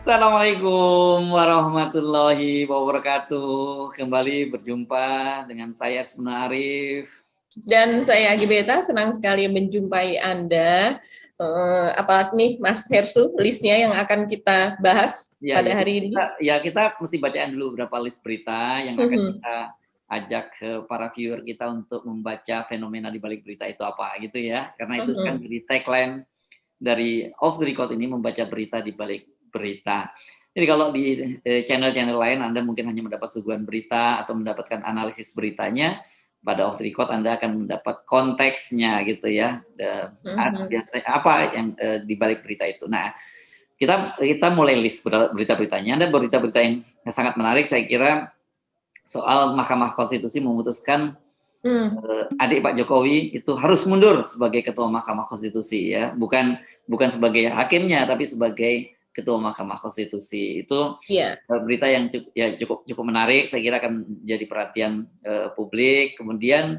Assalamualaikum warahmatullahi wabarakatuh. Kembali berjumpa dengan saya Asmuna Arif. Dan saya Agi Beta, senang sekali menjumpai Anda. Apalagi nih Mas Hersu, listnya yang akan kita bahas pada hari ini. Kita mesti bacaan dulu beberapa list berita yang akan kita ajak ke para viewer kita untuk membaca fenomena di balik berita itu apa gitu ya. Karena itu kan jadi tagline dari Off the Record ini, membaca berita di balik berita. Jadi kalau di channel-channel lain Anda mungkin hanya mendapat suguhan berita atau mendapatkan analisis beritanya, pada Off the Record Anda akan mendapat konteksnya gitu ya. Biasanya apa yang di balik berita itu. Nah, kita mulai list berita-beritanya. Ada berita-berita yang sangat menarik, saya kira, soal Mahkamah Konstitusi memutuskan adik Pak Jokowi itu harus mundur sebagai Ketua Mahkamah Konstitusi ya, bukan sebagai hakimnya tapi sebagai Ketua Mahkamah Konstitusi. Itu berita yang cukup menarik, saya kira akan jadi perhatian publik. Kemudian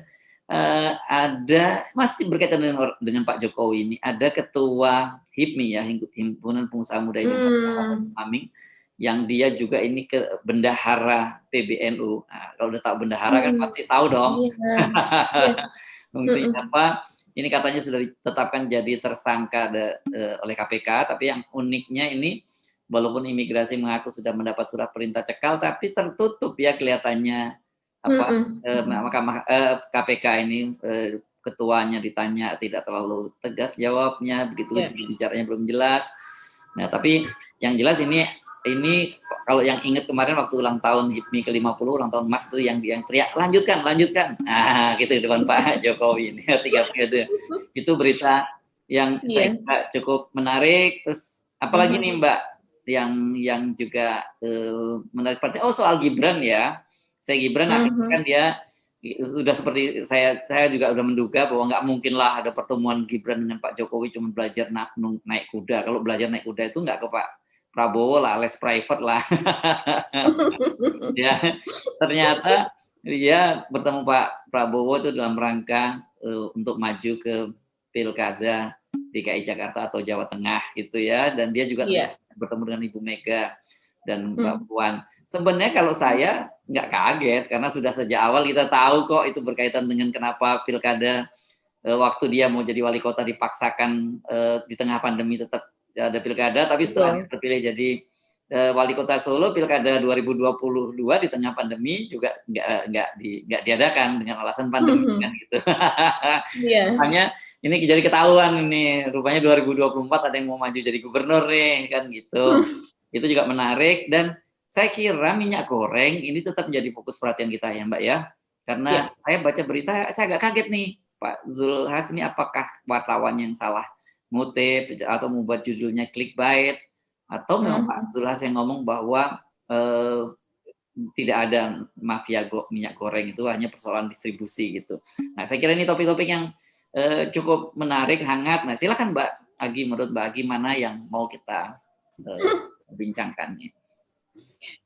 ada masih berkaitan dengan Pak Jokowi ini, ada Ketua HIPMI ya, Himpunan Pengusaha Muda Indonesia, Aming, yang dia juga ini ke bendahara PBNU. Nah, kalau udah tahu bendahara kan pasti tahu dong. Fungsinya apa? Ini katanya sudah ditetapkan jadi tersangka oleh KPK, tapi yang uniknya ini, walaupun imigrasi mengaku sudah mendapat surat perintah cekal, tapi tertutup ya kelihatannya. KPK ini ketuanya ditanya tidak terlalu tegas jawabnya, begitu bicaranya belum jelas. Nah, tapi yang jelas ini kalau yang ingat kemarin waktu ulang tahun HIPMI ke-50, ulang tahun Mas itu yang teriak lanjutkan. Nah, gitu di depan Pak Jokowi ini 3 periode. Itu berita yang saya kira cukup menarik. Terus apalagi nih Mbak yang juga menarik perhatian, soal Gibran ya. Saya Gibran akhirnya kan dia sudah seperti saya juga udah menduga bahwa nggak mungkin lah ada pertemuan Gibran dengan Pak Jokowi cuma belajar naik kuda. Kalau belajar naik kuda itu nggak ke Pak Prabowo lah, les private lah. Ya, ternyata dia bertemu Pak Prabowo itu dalam rangka untuk maju ke Pilkada DKI Jakarta atau Jawa Tengah gitu ya, dan dia juga bertemu dengan Ibu Mega dan Mbak Puan. Sebenarnya kalau saya nggak kaget karena sudah sejak awal kita tahu kok itu berkaitan dengan kenapa Pilkada waktu dia mau jadi wali kota dipaksakan di tengah pandemi tetap ada Pilkada, tapi setelah terpilih jadi wali kota Solo, Pilkada 2022 di tengah pandemi juga nggak diadakan dengan alasan pandemi kan gitu. Makanya ini jadi ketahuan ini, rupanya 2024 ada yang mau maju jadi gubernur nih kan gitu. Itu juga menarik, dan saya kira minyak goreng ini tetap menjadi fokus perhatian kita ya Mbak ya. Karena saya baca berita, saya agak kaget nih, Pak Zulkifli Hasan ini apakah wartawan yang salah ngutip atau membuat judulnya clickbait, atau memang Pak Zulkifli Hasan yang ngomong bahwa tidak ada mafia minyak goreng, itu hanya persoalan distribusi gitu. Nah, saya kira ini topik-topik yang cukup menarik, hangat. Nah, silakan Mbak Agi, menurut Mbak Agi mana yang mau kita bincangkannya?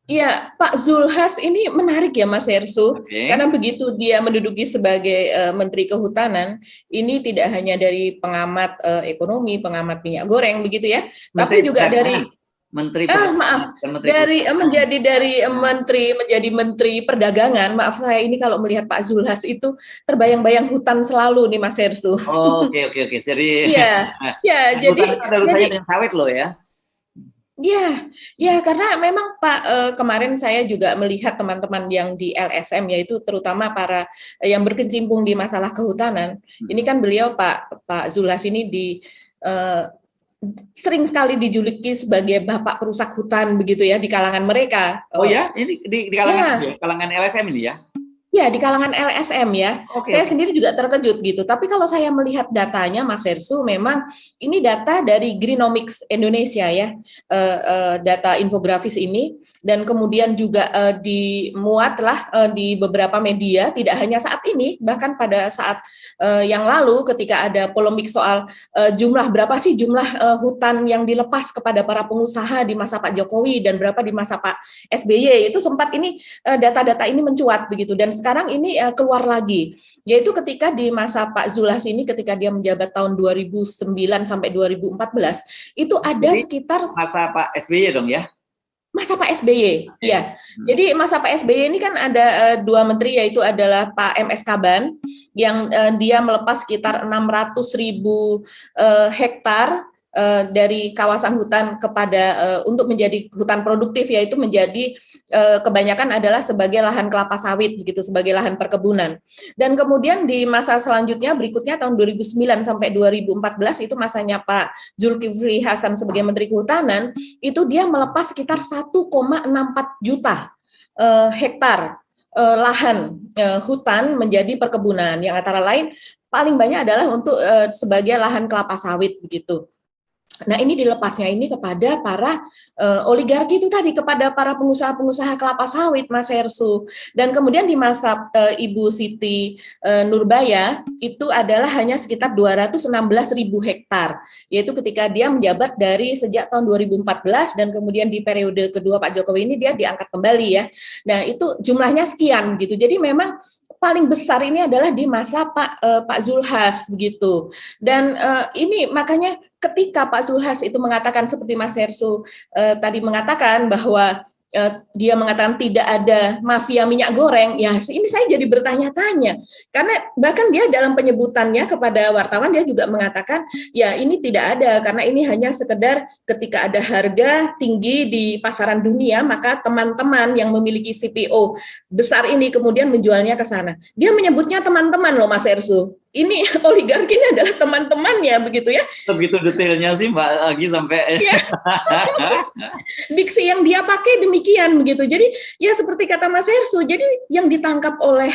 Iya, Pak Zulhas ini menarik ya Mas Hersu, karena begitu dia menduduki sebagai Menteri Kehutanan, ini tidak hanya dari pengamat ekonomi, pengamat minyak goreng begitu ya, tapi juga dari menjadi Menteri Perdagangan. Maaf, saya ini kalau melihat Pak Zulhas itu terbayang-bayang hutan selalu nih Mas Hersu. Oke. Jadi jadi ada urusannya dengan sawit loh ya. Ya, karena memang Pak, kemarin saya juga melihat teman-teman yang di LSM, yaitu terutama para yang berkecimpung di masalah kehutanan. Ini kan beliau Pak Zulhas ini sering sekali dijuluki sebagai bapak perusak hutan begitu ya di kalangan mereka. Oh ya, ini di kalangan LSM ini ya? Ya, di kalangan LSM ya. Saya sendiri juga terkejut gitu. Tapi kalau saya melihat datanya, Mas Hersu, memang ini data dari Greenomix Indonesia ya, data infografis ini, dan kemudian juga dimuatlah di beberapa media, tidak hanya saat ini, bahkan pada saat yang lalu ketika ada polemik soal berapa sih jumlah hutan yang dilepas kepada para pengusaha di masa Pak Jokowi dan berapa di masa Pak SBY, itu sempat ini data-data ini mencuat begitu, dan sekarang ini keluar lagi, yaitu ketika di masa Pak Zulhas ini ketika dia menjabat tahun 2009 sampai 2014 itu ada sekitar masa Pak SBY dong ya. Masa Pak SBY, ya. Jadi masa Pak SBY ini kan ada dua menteri, yaitu adalah Pak MS Kaban yang dia melepas sekitar 600.000 hektar dari kawasan hutan kepada untuk menjadi hutan produktif, yaitu menjadi kebanyakan adalah sebagai lahan kelapa sawit begitu, sebagai lahan perkebunan. Dan kemudian di masa selanjutnya berikutnya tahun 2009 sampai 2014 itu masanya Pak Zulkifli Hasan sebagai Menteri Kehutanan, itu dia melepas sekitar 1,64 juta hektar lahan hutan menjadi perkebunan, yang antara lain paling banyak adalah untuk sebagai lahan kelapa sawit begitu. Nah, ini dilepasnya ini kepada para oligarki itu tadi, kepada para pengusaha-pengusaha kelapa sawit, Mas Hersu. Dan kemudian di masa Ibu Siti Nurbaya itu adalah hanya sekitar 216.000 hektar, yaitu ketika dia menjabat dari sejak tahun 2014 dan kemudian di periode kedua Pak Jokowi ini dia diangkat kembali ya. Nah, itu jumlahnya sekian gitu. Jadi memang paling besar ini adalah di masa Pak Zulhas begitu. Dan ini makanya ketika Pak Zulhas itu mengatakan seperti Mas Hersu tadi mengatakan bahwa dia mengatakan tidak ada mafia minyak goreng, ya ini saya jadi bertanya-tanya, karena bahkan dia dalam penyebutannya kepada wartawan dia juga mengatakan ya ini tidak ada, karena ini hanya sekedar ketika ada harga tinggi di pasaran dunia maka teman-teman yang memiliki CPO besar ini kemudian menjualnya ke sana. Dia menyebutnya teman-teman loh Mas Hersu. Ini oligarki ini adalah teman-temannya begitu ya. Begitu detailnya sih Mbak lagi sampai ya. Diksi yang dia pakai demikian begitu. Jadi ya seperti kata Mas Hersu, jadi yang ditangkap oleh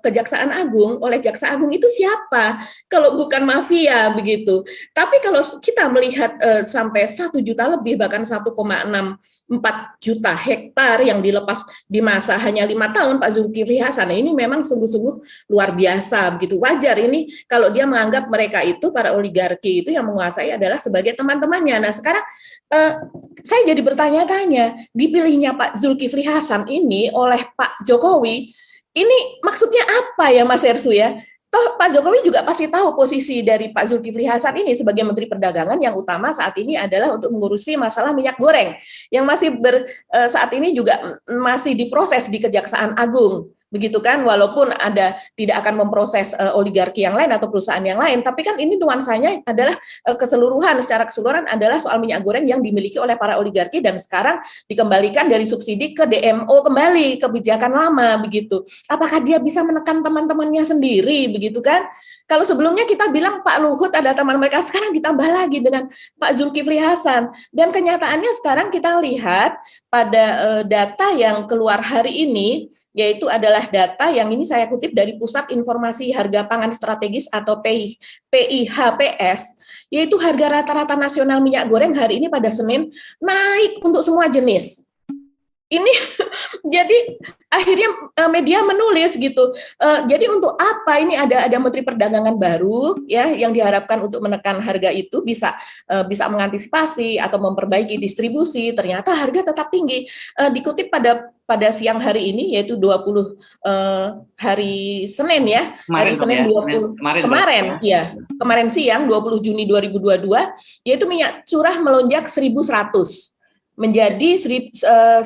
Kejaksaan Agung, oleh Jaksa Agung itu siapa? Kalau bukan mafia begitu. Tapi kalau kita melihat sampai 1 juta lebih, bahkan 1,64 juta hektar yang dilepas di masa hanya 5 tahun Pak Zulkifli Hasan, ini memang sungguh-sungguh luar biasa begitu. Wajar ini kalau dia menganggap mereka itu para oligarki itu yang menguasai adalah sebagai teman-temannya. Nah sekarang saya jadi bertanya-tanya, dipilihnya Pak Zulkifli Hasan ini oleh Pak Jokowi, ini maksudnya apa ya Mas Hersu ya? Toh Pak Jokowi juga pasti tahu posisi dari Pak Zulkifli Hasan ini sebagai Menteri Perdagangan yang utama saat ini adalah untuk mengurusi masalah minyak goreng yang masih saat ini juga masih diproses di Kejaksaan Agung. Begitu kan, walaupun ada tidak akan memproses oligarki yang lain atau perusahaan yang lain, tapi kan ini nuansanya adalah secara keseluruhan adalah soal minyak goreng yang dimiliki oleh para oligarki dan sekarang dikembalikan dari subsidi ke DMO kembali, kebijakan lama begitu. Apakah dia bisa menekan teman-temannya sendiri begitu kan? Kalau sebelumnya kita bilang Pak Luhut ada teman mereka, sekarang ditambah lagi dengan Pak Zulkifli Hasan. Dan kenyataannya sekarang kita lihat pada data yang keluar hari ini, yaitu adalah data yang ini saya kutip dari Pusat Informasi Harga Pangan Strategis atau PIHPS, yaitu harga rata-rata nasional minyak goreng hari ini pada Senin naik untuk semua jenis. Ini jadi akhirnya media menulis gitu. Jadi untuk apa ini ada Menteri Perdagangan baru ya yang diharapkan untuk menekan harga itu bisa mengantisipasi atau memperbaiki distribusi. Ternyata harga tetap tinggi. Dikutip pada siang hari ini yaitu 20 hari Senin ya. Hari Senin 20 kemarin siang 20 Juni 2022 yaitu minyak curah melonjak 1.100 menjadi 19.200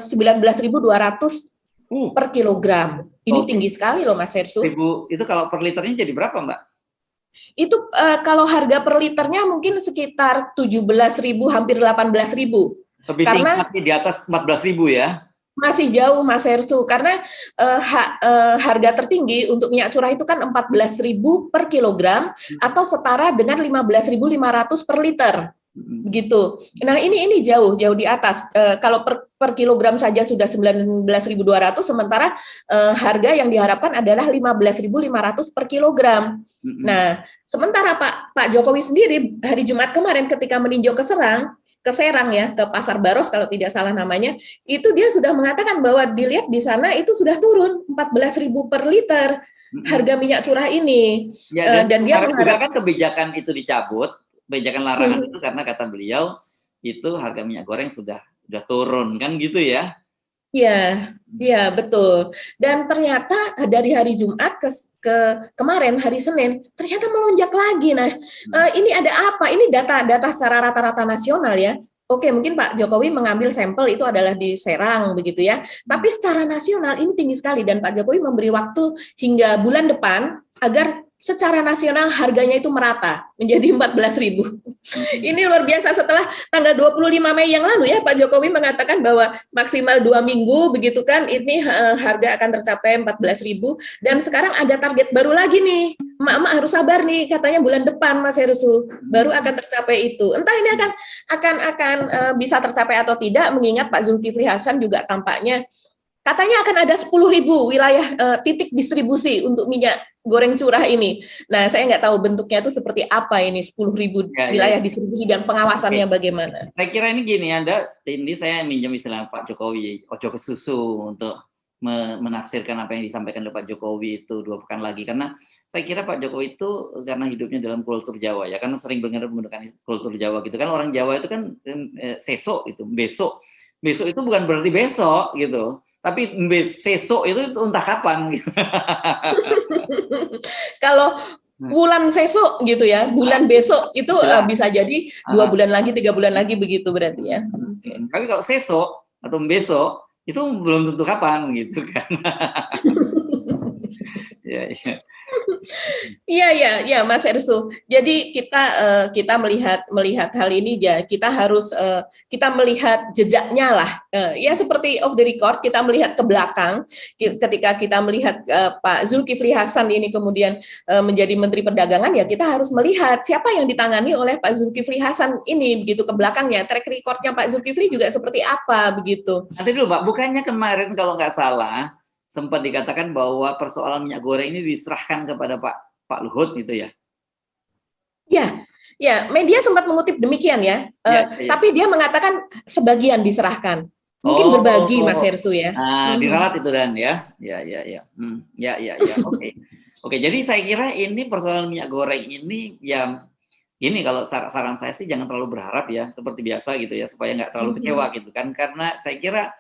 per kilogram. Ini tinggi sekali loh Mas Hersu. Itu kalau per liternya jadi berapa Mbak? Itu kalau harga per liternya mungkin sekitar 17.000 hampir 18.000. Lebih tinggi di atas 14.000 ya? Masih jauh Mas Hersu karena harga tertinggi untuk minyak curah itu kan 14.000 per kilogram atau setara dengan 15.500 per liter. Begitu. Nah, ini jauh di atas. Kalau per kilogram saja sudah 19.200, sementara harga yang diharapkan adalah 15.500 per kilogram. Nah, sementara Pak Jokowi sendiri hari Jumat kemarin ketika meninjau ke Serang ya, ke Pasar Baros kalau tidak salah namanya, itu dia sudah mengatakan bahwa dilihat di sana itu sudah turun 14.000 per liter. harga minyak curah ini. Ya, dan dia juga kan kebijakan itu dicabut, kebijakan larangan itu karena kata beliau itu harga minyak goreng sudah turun kan gitu ya. Iya, betul. Dan ternyata dari hari Jumat ke kemarin hari Senin ternyata melonjak lagi. Nah, ini ada apa? Ini data secara rata-rata nasional ya. Oke, mungkin Pak Jokowi mengambil sampel itu adalah di Serang begitu ya. Tapi secara nasional ini tinggi sekali dan Pak Jokowi memberi waktu hingga bulan depan agar secara nasional harganya itu merata menjadi 14.000. Ini luar biasa. Setelah tanggal 25 Mei yang lalu ya Pak Jokowi mengatakan bahwa maksimal 2 minggu begitu kan ini harga akan tercapai 14.000 dan sekarang ada target baru lagi nih. Emak-emak harus sabar nih katanya bulan depan Mas Herusu baru akan tercapai itu. Entah ini akan bisa tercapai atau tidak mengingat Pak Zulkifli Hasan juga tampaknya katanya akan ada 10.000 wilayah titik distribusi untuk minyak goreng curah ini. Nah, saya nggak tahu bentuknya itu seperti apa ini 10.000 wilayah distribusi dan pengawasannya bagaimana. Saya kira ini gini, ini saya minjem istilah Pak Jokowi, ojo ke susu untuk menafsirkan apa yang disampaikan oleh Pak Jokowi itu 2 pekan lagi. Karena saya kira Pak Jokowi itu karena hidupnya dalam kultur Jawa ya, karena sering dengar menggunakan kultur Jawa gitu kan. Orang Jawa itu kan sesok itu, besok. Besok itu bukan berarti besok gitu. Tapi sesok itu entah kapan gitu. Kalau bulan sesok gitu ya, bulan besok itu bisa jadi 2 bulan lagi, 3 bulan lagi begitu berarti ya. Tapi kalau sesok atau besok itu belum tentu kapan gitu kan. Iya, Mas Ersu. Jadi kita melihat hal ini ya, kita harus kita melihat jejaknya lah. Ya seperti off the record kita melihat ke belakang ketika kita melihat Pak Zulkifli Hasan ini kemudian menjadi Menteri Perdagangan ya kita harus melihat siapa yang ditangani oleh Pak Zulkifli Hasan ini begitu ke belakangnya. Track recordnya Pak Zulkifli juga seperti apa begitu. Nanti dulu Pak, bukannya kemarin kalau nggak salah sempat dikatakan bahwa persoalan minyak goreng ini diserahkan kepada Pak Luhut gitu ya? Ya, media sempat mengutip demikian ya. Tapi dia mengatakan sebagian diserahkan. Mungkin berbagi Mas Hersu ya. Diralat itu dan ya. Oke, jadi saya kira ini persoalan minyak goreng ini ya gini, kalau saran saya sih jangan terlalu berharap ya, seperti biasa gitu ya, supaya nggak terlalu kecewa gitu kan. Karena saya kira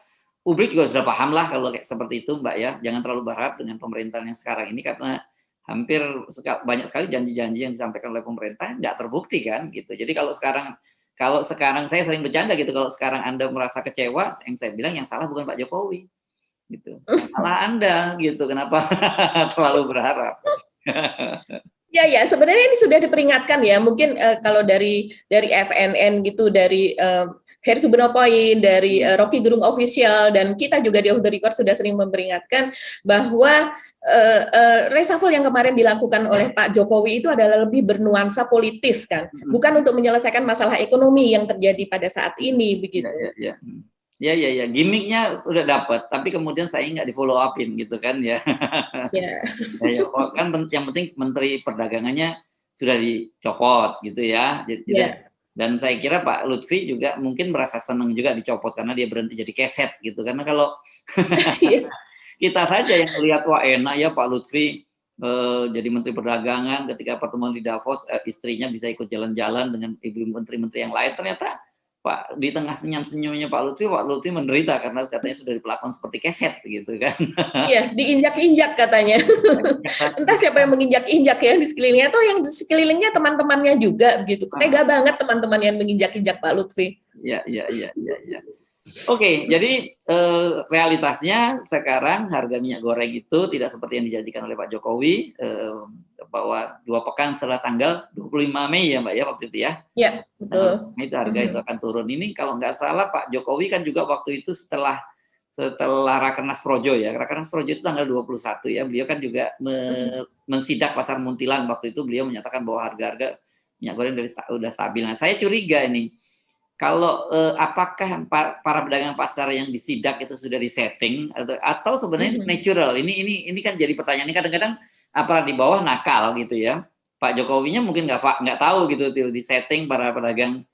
publik juga sudah paham lah kalau kayak seperti itu Mbak ya, jangan terlalu berharap dengan pemerintahan yang sekarang ini karena hampir banyak sekali janji-janji yang disampaikan oleh pemerintah nggak terbukti kan gitu. Jadi kalau sekarang saya sering bercanda gitu, kalau sekarang Anda merasa kecewa, yang saya bilang yang salah bukan Pak Jokowi gitu, yang salah Anda gitu, kenapa terlalu berharap. Ya, sebenarnya ini sudah diperingatkan ya. Mungkin kalau dari FNN gitu, dari Hersu Benopoint, dari Rocky Gerung Official, dan kita juga di Off the Record sudah sering memperingatkan bahwa reshuffle yang kemarin dilakukan oleh Pak Jokowi itu adalah lebih bernuansa politis kan, bukan untuk menyelesaikan masalah ekonomi yang terjadi pada saat ini begitu. Ya, gimmicknya sudah dapat, tapi kemudian saya nggak di follow upin gitu kan ya. Kan yang penting Menteri Perdagangannya sudah dicopot gitu ya. Dan saya kira Pak Lutfi juga mungkin merasa senang juga dicopot karena dia berhenti jadi keset gitu. Karena kalau kita saja yang melihat wah enak ya Pak Lutfi jadi Menteri Perdagangan, ketika pertemuan di Davos istrinya bisa ikut jalan-jalan dengan ibu menteri-menteri yang lain, ternyata Pak di tengah senyum-senyumnya Pak Lutfi menderita karena katanya sudah diperlakukan seperti keset gitu kan. Iya, diinjak-injak katanya. Entah siapa yang menginjak-injak ya di sekelilingnya, atau yang di sekelilingnya teman-temannya juga begitu. Tega banget teman-teman yang menginjak-injak Pak Lutfi. Iya. Oke, jadi realitasnya sekarang harga minyak goreng itu tidak seperti yang dijanjikan oleh Pak Jokowi, bahwa 2 pekan setelah tanggal 25 Mei ya Mbak ya waktu itu ya. Iya, betul. Nah, itu harga itu akan turun. Ini kalau nggak salah Pak Jokowi kan juga waktu itu setelah Rakernas Projo ya. Rakernas Projo itu tanggal 21 ya. Beliau kan juga mensidak pasar Muntilan waktu itu, beliau menyatakan bahwa harga-harga minyak goreng sudah stabil. Nah, saya curiga ini kalau apakah para pedagang pasar yang disidak itu sudah disetting atau sebenarnya natural. Ini kan jadi pertanyaan. Ini kadang-kadang aparat di bawah nakal gitu ya. Pak Jokowinya mungkin nggak tahu gitu disetting para pedagang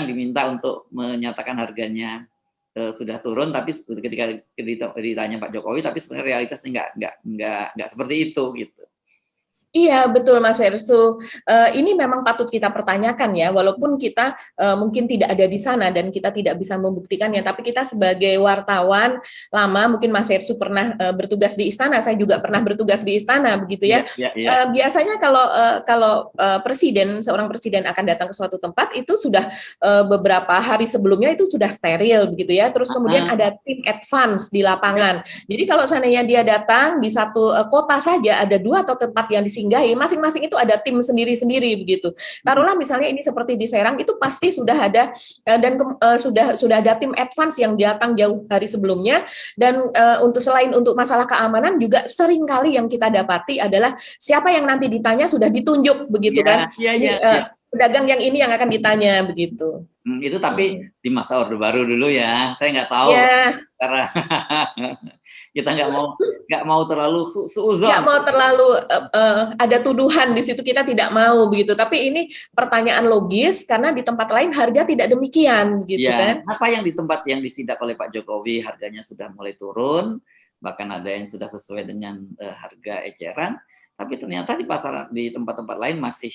diminta untuk menyatakan harganya sudah turun, tapi ketika ditanya Pak Jokowi, tapi sebenarnya realitasnya nggak seperti itu gitu. Iya, betul Mas Herssu. Ini memang patut kita pertanyakan ya, walaupun kita mungkin tidak ada di sana dan kita tidak bisa membuktikannya, tapi kita sebagai wartawan lama, mungkin Mas Herssu pernah bertugas di istana, saya juga pernah bertugas di istana, begitu ya. Biasanya kalau seorang presiden akan datang ke suatu tempat, itu sudah beberapa hari sebelumnya itu sudah steril, begitu ya. Terus kemudian ada tim advance di lapangan. Jadi kalau seandainya dia datang di satu kota saja, ada 2 atau tempat yang disinggahi, masing-masing itu ada tim sendiri-sendiri begitu. Taruhlah misalnya ini seperti di Serang, itu pasti sudah ada dan sudah ada tim advance yang datang jauh hari sebelumnya. Dan selain untuk masalah keamanan juga sering kali yang kita dapati adalah siapa yang nanti ditanya sudah ditunjuk begitu kan. Pedagang yang ini yang akan ditanya begitu. Itu tapi di masa Orde Baru dulu ya, saya nggak tahu karena kita nggak mau terlalu suuzon. Nggak mau terlalu ada tuduhan di situ, kita tidak mau begitu. Tapi ini pertanyaan logis karena di tempat lain harga tidak demikian gitu kan. Apa yang di tempat yang disidak oleh Pak Jokowi harganya sudah mulai turun, bahkan ada yang sudah sesuai dengan harga eceran. Tapi ternyata di tempat-tempat lain masih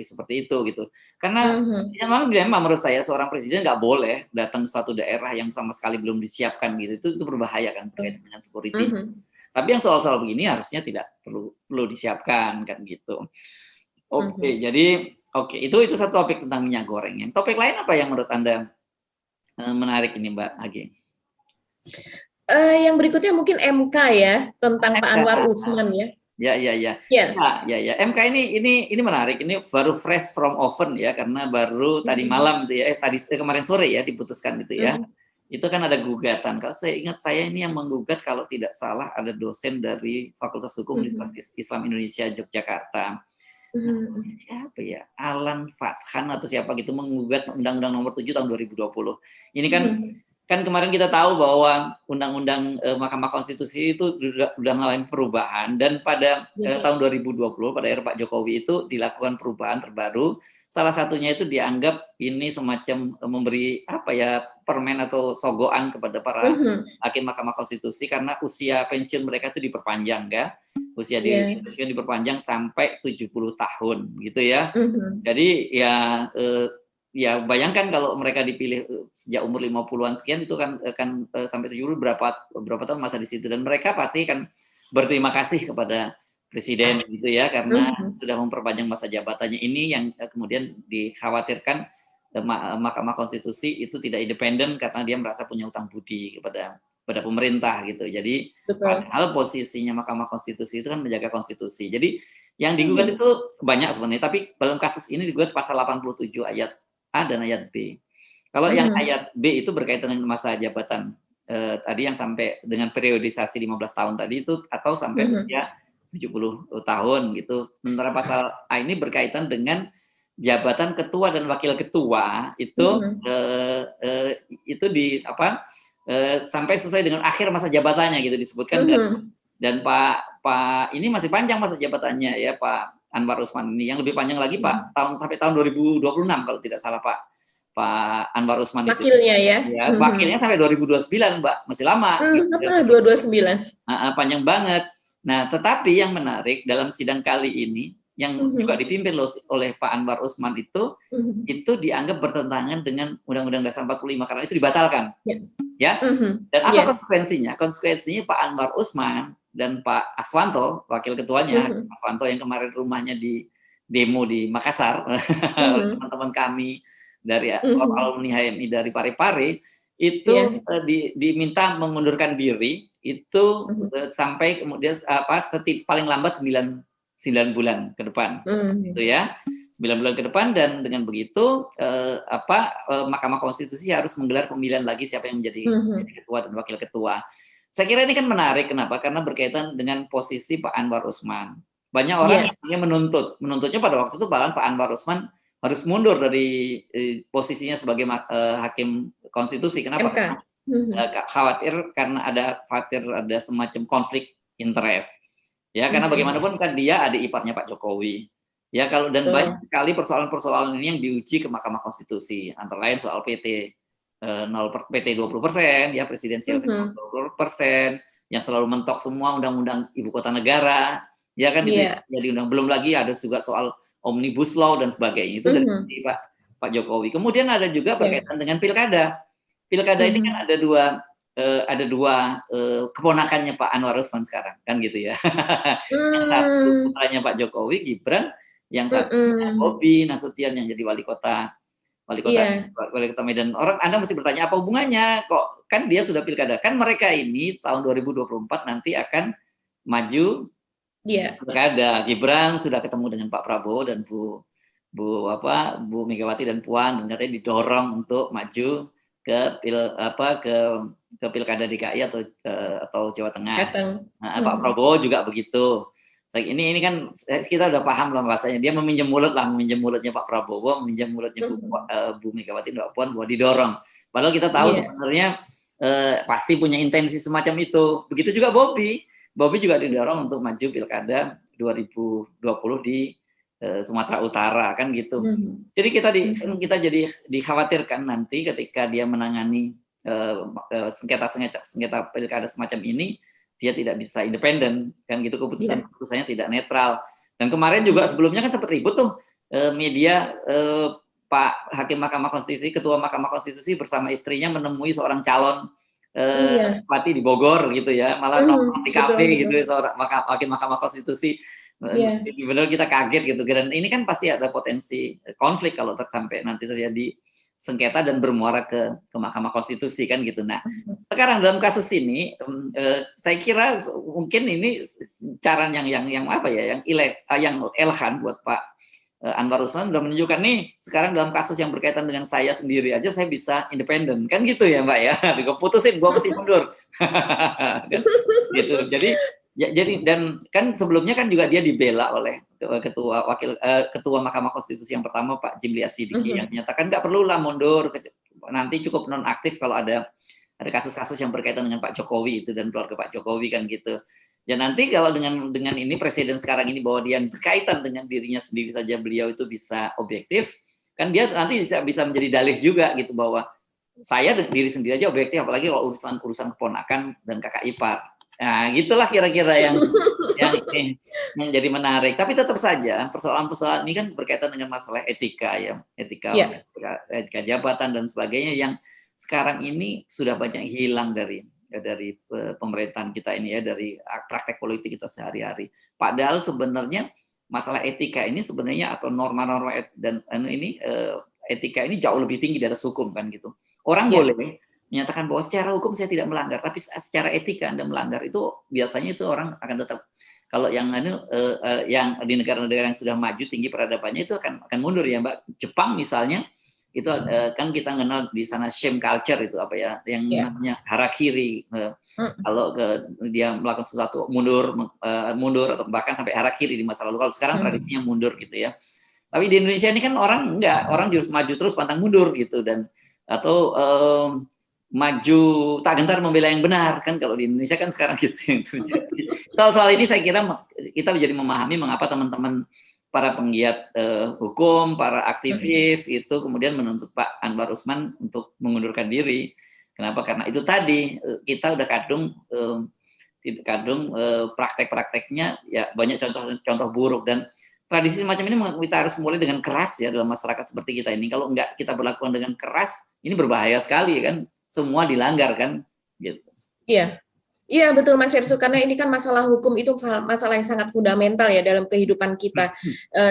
seperti itu gitu. Karena memang menurut saya seorang presiden nggak boleh datang ke suatu daerah yang sama sekali belum disiapkan gitu. Itu berbahaya kan berkaitan dengan security. Tapi yang soal-soal begini harusnya tidak perlu disiapkan kan gitu. Jadi itu satu topik tentang minyak goreng. Yang topik lain apa yang menurut Anda menarik ini Mbak Agi? Yang berikutnya mungkin MK ya, tentang Pak Anwar Usman ya. Ya. MK ini menarik. Ini baru fresh from oven ya, karena baru tadi malam itu ya, kemarin sore ya diputuskan itu ya. Itu kan ada gugatan. Kalau saya ingat ini yang menggugat kalau tidak salah ada dosen dari Fakultas Hukum Universitas Islam Indonesia Yogyakarta. Siapa ya? Alan Fathan atau siapa gitu menggugat Undang-Undang Nomor 7 tahun 2020. Ini kan kemarin kita tahu bahwa Undang-Undang Mahkamah Konstitusi itu sudah mengalami perubahan, dan pada tahun 2020 pada era Pak Jokowi itu dilakukan perubahan terbaru. Salah satunya itu dianggap ini semacam memberi permen atau sogoan kepada para hakim Mahkamah Konstitusi karena usia pensiun mereka itu diperpanjang ya. Usia pensiun diperpanjang sampai 70 tahun gitu ya. Jadi ya bayangkan kalau mereka dipilih sejak umur 50-an sekian, itu kan sampai 70 berapa tahun masa di situ, dan mereka pasti kan berterima kasih kepada presiden gitu ya, karena sudah memperpanjang masa jabatannya ini yang kemudian dikhawatirkan Mahkamah Konstitusi itu tidak independen karena dia merasa punya utang budi kepada pemerintah gitu. Jadi padahal posisinya Mahkamah Konstitusi itu kan menjaga konstitusi. Jadi yang digugat itu banyak sebenarnya, tapi dalam kasus ini digugat pasal 87 ayat A dan ayat B. Kalau yang ayat B itu berkaitan dengan masa jabatan tadi yang sampai dengan periodisasi 15 tahun tadi itu, atau sampai usia 70 tahun gitu. Sementara pasal A ini berkaitan dengan jabatan ketua dan wakil ketua itu sampai sesuai dengan akhir masa jabatannya gitu disebutkan. Dan Pak ini masih panjang masa jabatannya ya, Pak Anwar Usman ini. Yang lebih panjang lagi sampai tahun 2026 kalau tidak salah Pak Anwar Usman itu. Wakilnya ya. Wakilnya sampai 2029 Mbak, masih lama. 229. Panjang banget. Nah, tetapi yang menarik dalam sidang kali ini yang juga dipimpin oleh Pak Anwar Usman itu dianggap bertentangan dengan Undang-Undang Dasar 45 karena itu dibatalkan. Ya. Dan apa konsekuensinya? Konsekuensinya Pak Anwar Usman dan Pak Aswanto, wakil ketuanya, Aswanto yang kemarin rumahnya di demo di Makassar oleh teman-teman kami dari alumni HMI dari Parepare, itu diminta mengundurkan diri itu sampai kemudian paling lambat 9 bulan ke depan, gitu ya, 9 bulan ke depan. Dan dengan begitu Mahkamah Konstitusi harus menggelar pemilihan lagi siapa yang menjadi ketua dan wakil ketua. Saya kira ini kan menarik, kenapa? Karena berkaitan dengan posisi Pak Anwar Usman. Banyak orang yang menuntutnya pada waktu itu bahkan Pak Anwar Usman harus mundur dari posisinya sebagai hakim konstitusi. Kenapa? Karena khawatir ada semacam konflik interest. Ya, karena bagaimanapun kan dia adik iparnya Pak Jokowi. Ya, banyak sekali persoalan-persoalan ini yang diuji ke Mahkamah Konstitusi, antara lain soal PT PT 20%, ya presidensial 20%, yang selalu mentok semua undang-undang ibu kota negara, ya kan itu jadi undang. Belum lagi ada juga soal omnibus law dan sebagainya itu dari Pak Jokowi. Kemudian ada juga berkaitan dengan pilkada. Pilkada ini kan ada dua keponakannya Pak Anwar Usman sekarang, kan gitu ya. Yang satu putranya Pak Jokowi, Gibran, yang satu Bobi Nasution yang jadi wali kota Medan. Anda mesti bertanya apa hubungannya? Kok kan dia sudah pilkada. Kan mereka ini tahun 2024 nanti akan maju pilkada. Gibran sudah ketemu dengan Pak Prabowo dan Bu Megawati dan Puan, dan katanya didorong untuk maju ke pilkada DKI atau Jawa Tengah. Pak Prabowo juga begitu. Ini kan kita udah paham lah bahasanya, dia meminjam mulutnya Pak Prabowo, meminjam mulutnya Bu Megawati dan Mbak Puan bahwa didorong. Padahal kita tahu sebenarnya pasti punya intensi semacam itu. Begitu juga Bobi juga didorong untuk maju pilkada 2020 di Sumatera Utara, kan gitu. Jadi kita jadi dikhawatirkan nanti ketika dia menangani sengketa pilkada semacam ini, dia tidak bisa independen, kan gitu, keputusannya tidak netral. Dan kemarin juga sebelumnya kan sempat ribut tuh media, Pak Hakim Mahkamah Konstitusi, Ketua Mahkamah Konstitusi bersama istrinya menemui seorang calon bupati di Bogor gitu ya, malah nongkrong di kafe gitu seorang Hakim Mahkamah Konstitusi. Benar kita kaget gitu. Dan ini kan pasti ada potensi konflik kalau sampai nanti terjadi sengketa dan bermuara ke Mahkamah Konstitusi, kan gitu. Nah, sekarang dalam kasus ini saya kira mungkin ini cara yang elegan buat Pak Anwar Usman udah menunjukkan nih, sekarang dalam kasus yang berkaitan dengan saya sendiri aja saya bisa independen, kan gitu ya Mbak ya. Gue putusin, gue mesti mundur. Gitu. Jadi dan kan sebelumnya kan juga dia dibela oleh ketua Mahkamah Konstitusi yang pertama Pak Jimli Asidiki yang menyatakan nggak perlulah mundur, nanti cukup nonaktif kalau ada kasus-kasus yang berkaitan dengan Pak Jokowi itu dan keluarga Pak Jokowi, kan gitu. Ya nanti kalau dengan ini presiden sekarang ini bahwa dia berkaitan dengan dirinya sendiri saja beliau itu bisa objektif, kan dia nanti bisa menjadi dalih juga gitu bahwa saya diri sendiri aja objektif, apalagi kalau urusan keponakan dan kakak ipar. Nah, gitulah kira-kira yang jadi menarik. Tapi tetap saja persoalan-persoalan ini kan berkaitan dengan masalah etika ya, etika jabatan dan sebagainya yang sekarang ini sudah banyak hilang dari pemerintahan kita ini ya, dari praktek politik kita sehari-hari. Padahal sebenarnya masalah etika ini sebenarnya atau norma-norma dan etika ini jauh lebih tinggi dari hukum, kan gitu. Orang boleh menyatakan bahwa secara hukum saya tidak melanggar, tapi secara etika Anda melanggar, itu biasanya itu orang akan tetap, kalau yang di negara-negara yang sudah maju tinggi peradabannya itu akan mundur ya Mbak. Jepang misalnya itu kan kita kenal di sana shame culture, itu apa ya yang namanya harakiri. Kalau dia melakukan sesuatu mundur atau bahkan sampai harakiri di masa lalu. Kalau sekarang tradisinya mundur gitu ya. Tapi di Indonesia ini kan orang justru maju terus pantang mundur gitu, dan atau maju tak gentar membela yang benar, kan kalau di Indonesia kan sekarang gitu yang terjadi. Soal ini saya kira kita menjadi memahami mengapa teman-teman para penggiat hukum, para aktivis itu kemudian menuntut Pak Anwar Usman untuk mengundurkan diri. Kenapa? Karena itu tadi kita udah kadung praktek-prakteknya ya banyak contoh buruk, dan tradisi semacam ini kita harus mulai dengan keras ya dalam masyarakat seperti kita ini. Kalau enggak kita berlakukan dengan keras, ini berbahaya sekali kan. Semua dilanggar kan gitu. Iya betul Mas Hersu, karena ini kan masalah hukum itu masalah yang sangat fundamental ya dalam kehidupan kita.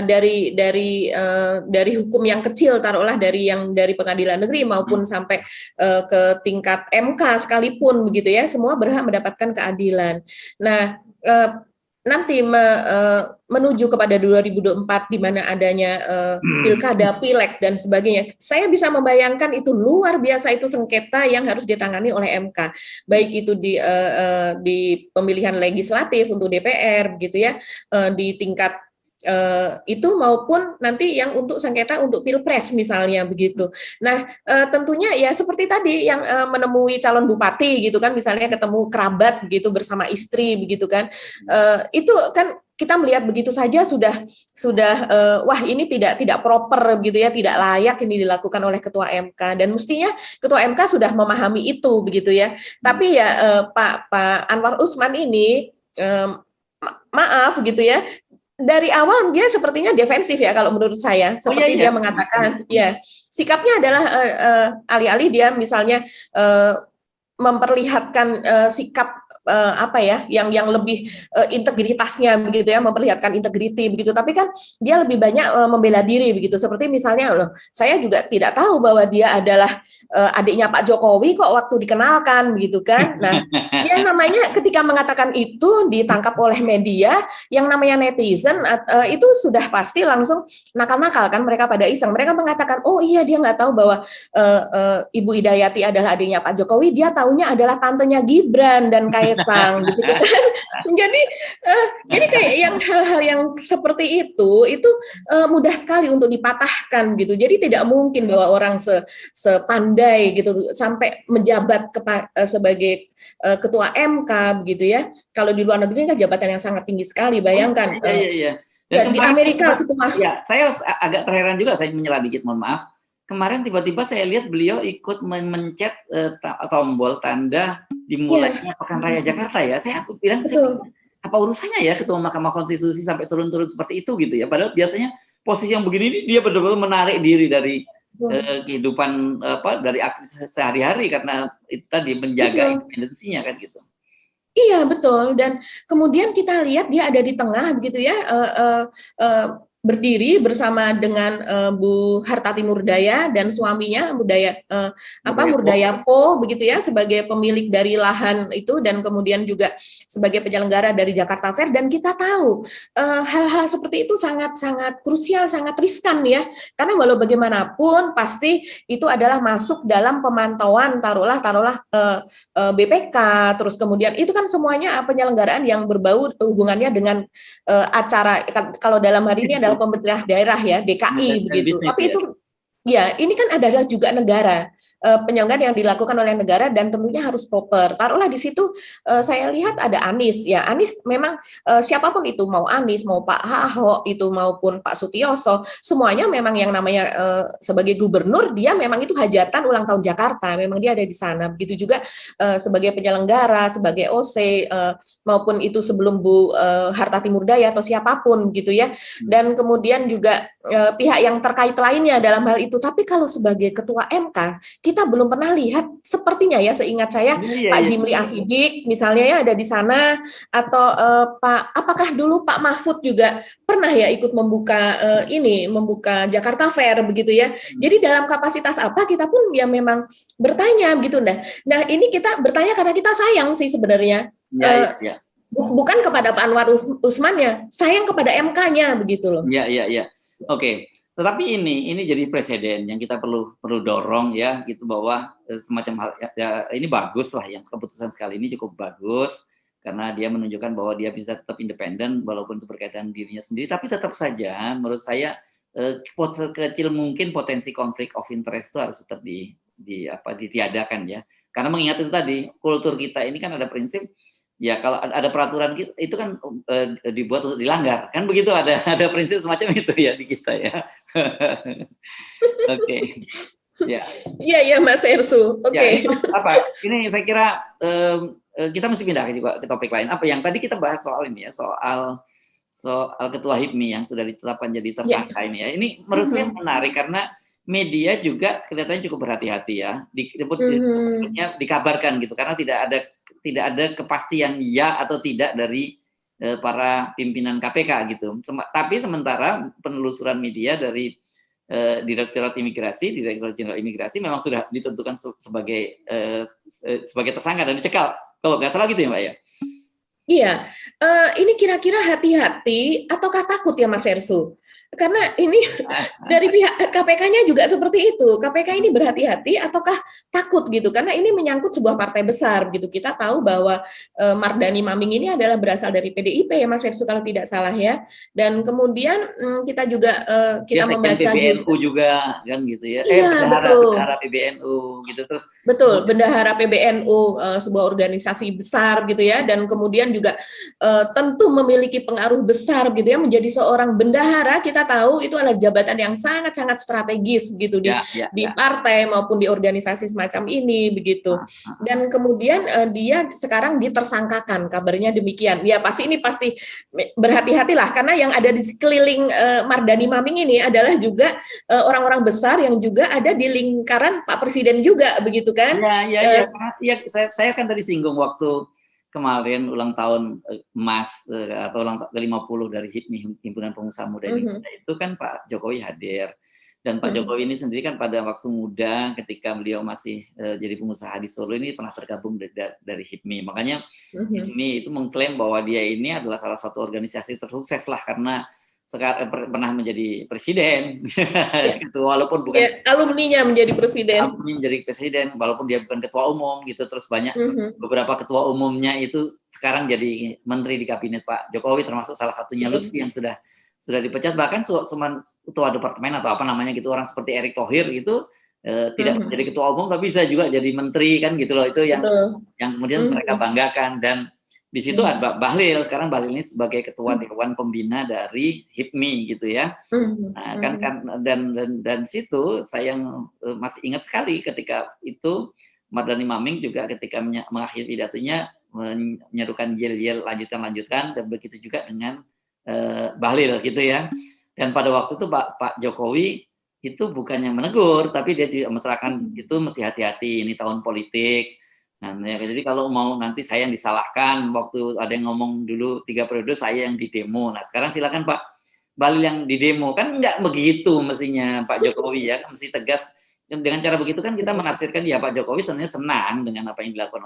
Dari hukum yang kecil, taruhlah dari pengadilan negeri maupun sampai ke tingkat MK sekalipun begitu ya, semua berhak mendapatkan keadilan. Nah, nanti menuju kepada 2024 di mana adanya pilkada, pileg dan sebagainya, saya bisa membayangkan itu luar biasa, itu sengketa yang harus ditangani oleh MK, baik itu di pemilihan legislatif untuk DPR gitu ya, di tingkat itu maupun nanti yang untuk sengketa untuk pilpres misalnya begitu. Nah tentunya ya seperti tadi yang menemui calon bupati gitu kan, misalnya ketemu kerabat gitu bersama istri begitu kan, itu kan kita melihat begitu saja sudah wah ini tidak proper gitu ya, tidak layak ini dilakukan oleh Ketua MK, dan mestinya Ketua MK sudah memahami itu begitu ya. Tapi ya Pak Anwar Usman ini maaf gitu ya, dari awal dia sepertinya defensif ya kalau menurut saya, seperti dia mengatakan ya sikapnya adalah alih-alih dia misalnya memperlihatkan sikap apa ya yang lebih integritasnya begitu ya, memperlihatkan integriti begitu, tapi kan dia lebih banyak membela diri begitu, seperti misalnya loh, saya juga tidak tahu bahwa dia adalah adiknya Pak Jokowi kok waktu dikenalkan begitu kan. Nah, ya namanya ketika mengatakan itu ditangkap oleh media, yang namanya netizen itu sudah pasti langsung nakal-nakal kan, mereka pada iseng, mereka mengatakan oh iya dia nggak tahu bahwa Ibu Idayati adalah adiknya Pak Jokowi, dia taunya adalah tantenya Gibran dan Kaisang gitu kan. Jadi kayak yang hal-hal yang seperti itu mudah sekali untuk dipatahkan gitu. Jadi tidak mungkin bahwa orang sepandai gitu sampai menjabat sebagai ketua MK begitu ya. Kalau di luar negeri kan jabatan yang sangat tinggi sekali, bayangkan. Iya. Dan di Amerika ketua. Ya, saya agak terheran juga, saya menyela dikit, mohon maaf. Kemarin tiba-tiba saya lihat beliau ikut mencet tombol tanda dimulainya Pekan Raya Jakarta ya. Saya bilang apa urusannya ya Ketua Mahkamah Konstitusi sampai turun-turun seperti itu gitu ya. Padahal biasanya posisi yang begini ini dia betul-betul menarik diri dari kehidupan dari aktivitas sehari-hari, karena itu tadi menjaga independensinya kan gitu. Iya betul, dan kemudian kita lihat dia ada di tengah begitu ya, berdiri bersama dengan Bu Hartati Murdaya dan suaminya Murdaya Po begitu ya, sebagai pemilik dari lahan itu dan kemudian juga sebagai penyelenggara dari Jakarta Fair. Dan kita tahu hal-hal seperti itu sangat-sangat krusial, sangat riskan ya, karena walau bagaimanapun pasti itu adalah masuk dalam pemantauan taruhlah BPK, terus kemudian itu kan semuanya penyelenggaraan yang berbau hubungannya dengan acara, kalau dalam hari ini adalah pemerintah daerah ya, DKI begitu. Tapi itu ya ini kan adalah juga negara, penyelenggaraan yang dilakukan oleh negara dan tentunya harus proper. Taruhlah di situ saya lihat ada Anies ya, Anies memang siapapun itu, mau Anies, mau Pak Ahok itu maupun Pak Sutioso, semuanya memang yang namanya sebagai gubernur dia memang itu hajatan ulang tahun Jakarta, memang dia ada di sana. Begitu juga sebagai penyelenggara, sebagai OC maupun itu sebelum Bu Hartati Murdaya atau siapapun gitu ya. Dan kemudian juga pihak yang terkait lainnya dalam hal itu. Tapi kalau sebagai ketua MK, kita belum pernah lihat sepertinya ya, seingat saya Pak Jimli Asidik misalnya ya ada di sana, atau apakah dulu Pak Mahfud juga pernah ya ikut membuka Jakarta Fair begitu ya. Jadi dalam kapasitas apa kita pun ya memang bertanya gitu. Nah ini kita bertanya karena kita sayang sih sebenarnya. Bukan kepada Pak Anwar Usman ya, sayang kepada MK-nya begitu loh. Iya. Oke. Tetapi ini jadi presiden yang kita perlu dorong ya, gitu, bahwa semacam hal ya, ini bagus lah, yang keputusan sekali ini cukup bagus karena dia menunjukkan bahwa dia bisa tetap independen walaupun itu berkaitan dirinya sendiri, tapi tetap saja menurut saya sekecil mungkin potensi konflik of interest itu harus tetap ditiadakan ya. Karena mengingat itu tadi, kultur kita ini kan ada prinsip ya, kalau ada peraturan itu kan dibuat untuk dilanggar, kan begitu, ada prinsip semacam itu ya di kita ya. Oke. Ya. Iya Mas Ersu. Oke. Ini saya kira kita mesti pindah ke topik lain. Apa yang tadi kita bahas soal ini ya, soal Ketua HIPMI yang sudah ditetapkan jadi tersangka ini ya. Ini menurut saya menarik karena media juga kelihatannya cukup berhati-hati ya, dikabarkan gitu, karena tidak ada kepastian ya atau tidak dari para pimpinan KPK gitu. Tapi sementara penelusuran media dari Direktorat Jenderal Imigrasi memang sudah ditentukan sebagai tersangka dan dicekal. Kalau nggak salah gitu ya Mbak ya? Iya, ini kira-kira hati-hati ataukah takut ya Mas Ersu? Karena ini dari pihak KPK-nya juga seperti itu. KPK ini berhati-hati ataukah takut gitu? Karena ini menyangkut sebuah partai besar gitu. Kita tahu bahwa Mardhani Maming ini adalah berasal dari PDIP ya Mas Hersu kalau tidak salah ya. Dan kemudian kita juga kita membaca PBNU juga kan gitu ya. Iya, bendahara PBNU gitu terus. Betul, bendahara PBNU sebuah organisasi besar gitu ya, dan kemudian juga tentu memiliki pengaruh besar gitu ya, menjadi seorang bendahara. Kita tahu itu adalah jabatan yang sangat-sangat strategis gitu di partai maupun di organisasi semacam ini begitu. Dan kemudian dia sekarang ditersangkakan, kabarnya demikian. Ya pasti berhati-hatilah karena yang ada di sekeliling Mardhani Maming ini adalah juga orang-orang besar yang juga ada di lingkaran Pak Presiden juga begitu kan? Saya kan tadi singgung waktu kemarin ulang tahun emas atau ulang tahun ke-50 dari HIPMI, Himpunan Pengusaha Muda Indonesia, itu kan Pak Jokowi hadir. Dan Pak Jokowi ini sendiri kan pada waktu muda ketika beliau masih jadi pengusaha di Solo ini pernah tergabung dari HIPMI. Makanya HIPMI itu mengklaim bahwa dia ini adalah salah satu organisasi tersukses lah karena sekarang pernah menjadi presiden, gitu, walaupun bukan alumninya menjadi presiden, walaupun dia bukan ketua umum gitu, terus banyak beberapa ketua umumnya itu sekarang jadi menteri di kabinet Pak Jokowi, termasuk salah satunya Lutfi yang sudah dipecat, bahkan ketua departemen atau apa namanya gitu, orang seperti Erick Thohir gitu tidak menjadi ketua umum tapi bisa juga jadi menteri kan gitu loh, itu yang kemudian mereka banggakan. Dan di situ ada Bahlil, sekarang Bahlil ini sebagai ketua Dewan Pembina dari HIPMI gitu ya. Nah, kan dan situ saya masih ingat sekali ketika itu Mardhani Maming juga ketika mengakhiri pidatonya menyerukan yel-yel lanjutkan, dan begitu juga dengan Bahlil gitu ya. Dan pada waktu itu Pak Jokowi itu bukannya menegur, tapi dia menerangkan itu mesti hati-hati, ini tahun politik. Nah, ya, jadi kalau mau nanti saya yang disalahkan, waktu ada yang ngomong dulu 3 periode saya yang didemo. Nah, sekarang silakan Pak Bahlil yang didemo. Kan enggak begitu mestinya Pak Jokowi ya, kan mesti tegas. Dan dengan cara begitu kan kita menafsirkan ya Pak Jokowi sebenarnya senang dengan apa yang dilakukan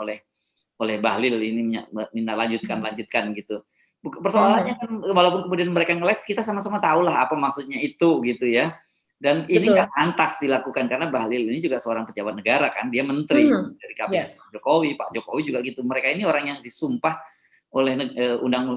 oleh Bahlil ini, minta lanjutkan gitu. Persoalannya kan walaupun kemudian mereka ngeles, kita sama-sama tahu lah apa maksudnya itu gitu ya. Dan ini nggak pantas dilakukan karena Bahlil ini juga seorang pejabat negara kan, dia menteri dari kabinet Jokowi, Pak Jokowi juga gitu. Mereka ini orang yang disumpah oleh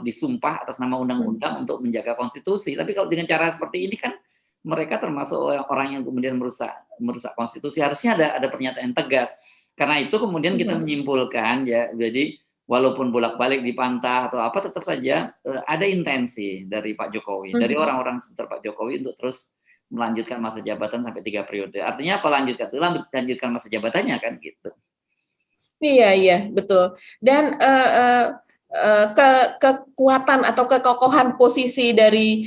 disumpah atas nama undang-undang untuk menjaga konstitusi. Tapi kalau dengan cara seperti ini kan mereka termasuk orang yang kemudian merusak konstitusi. Harusnya ada pernyataan tegas. Karena itu kemudian kita menyimpulkan ya, jadi walaupun bolak-balik dipantah atau apa, tetap saja ada intensi dari Pak Jokowi, dari orang-orang sekitar Pak Jokowi untuk terus melanjutkan masa jabatan sampai 3 periode. Artinya apa lanjutkan masa jabatannya kan gitu. Iya, betul. Dan kekuatan atau kekokohan posisi dari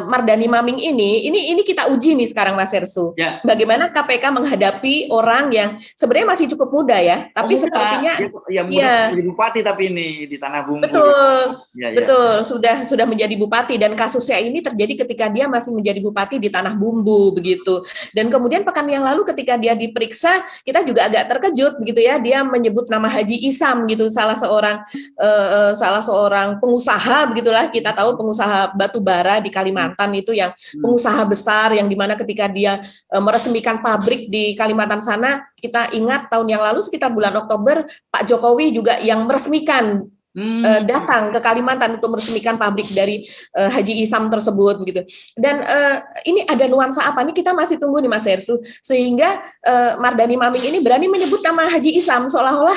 Mardhani Maming ini kita uji nih sekarang Mas Hersu. Ya. Bagaimana KPK menghadapi orang yang sebenarnya masih cukup muda ya, tapi sepertinya menjadi bupati tapi ini di Tanah Bumbu. Betul. Betul, sudah menjadi bupati, dan kasusnya ini terjadi ketika dia masih menjadi bupati di Tanah Bumbu begitu. Dan kemudian pekan yang lalu ketika dia diperiksa, kita juga agak terkejut begitu ya, dia menyebut nama Haji Isam gitu, salah seorang pengusaha begitulah. Kita tahu pengusaha batu bara di Kalimantan itu yang pengusaha besar, yang dimana ketika dia meresmikan pabrik di Kalimantan sana, kita ingat tahun yang lalu sekitar bulan Oktober Pak Jokowi juga yang meresmikan datang ke Kalimantan untuk meresmikan pabrik dari Haji Isam tersebut begitu. Dan ini ada nuansa apa nih, kita masih tunggu nih Mas Hersu, sehingga Mardhani Maming ini berani menyebut nama Haji Isam seolah-olah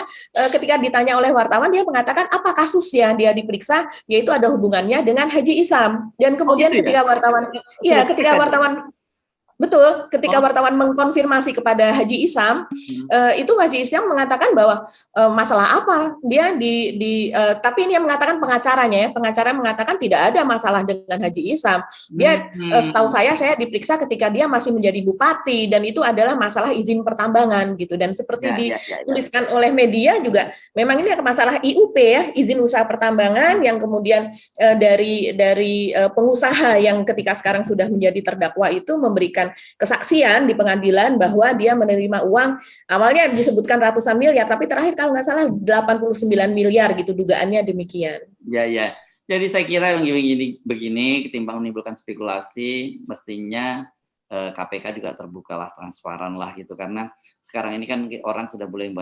ketika ditanya oleh wartawan dia mengatakan apa kasus yang dia diperiksa, yaitu ada hubungannya dengan Haji Isam. Dan kemudian ketika wartawan betul, ketika wartawan mengkonfirmasi kepada Haji Isam, itu Haji Isam mengatakan bahwa masalah apa? Dia tapi ini yang mengatakan pengacaranya ya, pengacara mengatakan tidak ada masalah dengan Haji Isam. Dia setahu saya diperiksa ketika dia masih menjadi bupati, dan itu adalah masalah izin pertambangan gitu. Dan seperti dituliskan oleh media juga, memang ini masalah IUP ya, izin usaha pertambangan, yang kemudian dari pengusaha yang ketika sekarang sudah menjadi terdakwa itu memberikan kesaksian di pengadilan bahwa dia menerima uang, awalnya disebutkan ratusan miliar, tapi terakhir kalau nggak salah 89 miliar gitu, dugaannya demikian. Ya. Jadi saya kira yang begini, ketimbang menimbulkan spekulasi, mestinya KPK juga terbukalah, transparan lah gitu, karena sekarang ini kan orang sudah mulai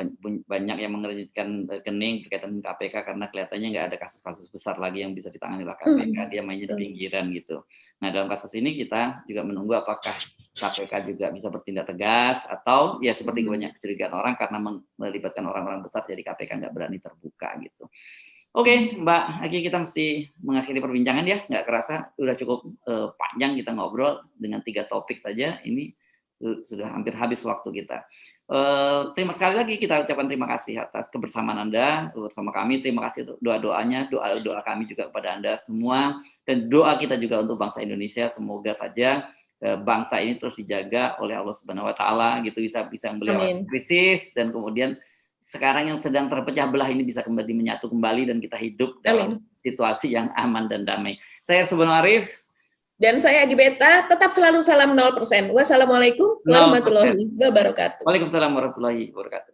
banyak yang mengerjitkan kening berkaitan dengan KPK karena kelihatannya nggak ada kasus-kasus besar lagi yang bisa ditangani oleh KPK, dia mainnya di pinggiran gitu. Nah dalam kasus ini kita juga menunggu apakah KPK juga bisa bertindak tegas atau ya seperti banyak kecurigaan orang karena melibatkan orang-orang besar jadi KPK nggak berani terbuka gitu. Oke, Mbak Aki, kita mesti mengakhiri perbincangan ya, nggak kerasa udah cukup panjang kita ngobrol dengan 3 topik saja, ini sudah hampir habis waktu kita. Terima sekali lagi kita ucapkan terima kasih atas kebersamaan Anda bersama kami, terima kasih untuk doa-doanya, doa kami juga kepada Anda semua, dan doa kita juga untuk bangsa Indonesia, semoga saja bangsa ini terus dijaga oleh Allah Subhanahu Wa Taala gitu, bisa melewati krisis dan kemudian sekarang yang sedang terpecah belah ini bisa kembali menyatu kembali dan kita hidup dalam situasi yang aman dan damai. Saya Subhan Arif. Dan saya Agi Beta, tetap selalu salam 0%. Wassalamualaikum warahmatullahi wabarakatuh. Waalaikumsalam warahmatullahi wabarakatuh.